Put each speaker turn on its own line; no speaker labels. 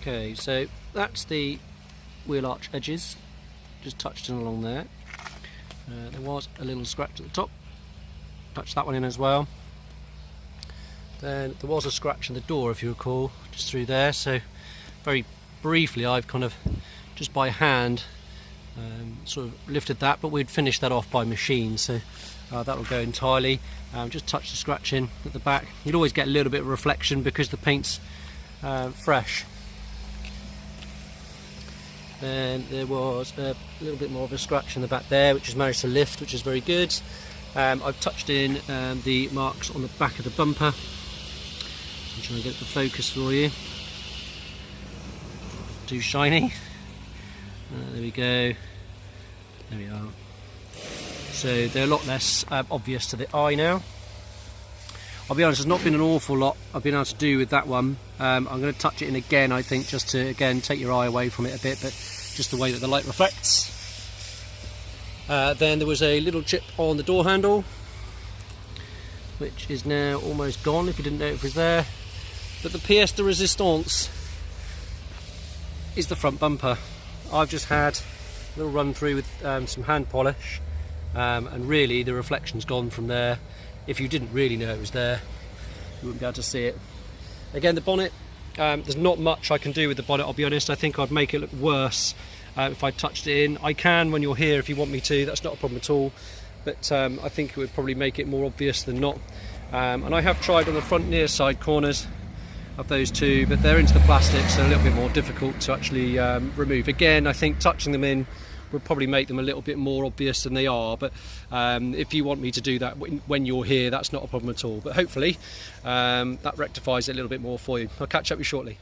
Okay, so that's the wheel arch edges, just touched in along there. There was a little scratch at the top, touched that one in as well. Then there was a scratch in the door, if you recall, just through there. So very briefly I've kind of just by hand sort of lifted that, but we'd finish that off by machine, so that will go entirely. Just touch the scratch in at the back. You'd always get a little bit of reflection because the paint's fresh. Then there was a little bit more of a scratch in the back there, which has managed to lift, which is very good. I've touched in the marks on the back of the bumper. I'm trying to get the focus for you. Too shiny. There we go. There we are. So they're a lot less obvious to the eye now. I'll be honest, there's not been an awful lot I've been able to do with that one. I'm going to touch it in again, I think, just to again take your eye away from it a bit, but just the way that the light reflects. Then there was a little chip on the door handle, which is now almost gone if you didn't know it was there. But the pièce de résistance is the front bumper. I've just had a little run through with some hand polish, and really the reflection's gone from there. If you didn't really know it was there, you wouldn't be able to see it. Again, the bonnet, there's not much I can do with the bonnet, I'll be honest. I think I'd make it look worse if I touched it in. I can when you're here if you want me to, that's not a problem at all, but I think it would probably make it more obvious than not. And I have tried on the front near side corners of those two, but they're into the plastic, so a little bit more difficult to actually remove. Again, I think touching them in would probably make them a little bit more obvious than they are, but if you want me to do that when you're here, that's not a problem at all. But hopefully that rectifies it a little bit more for you. I'll catch up with you shortly.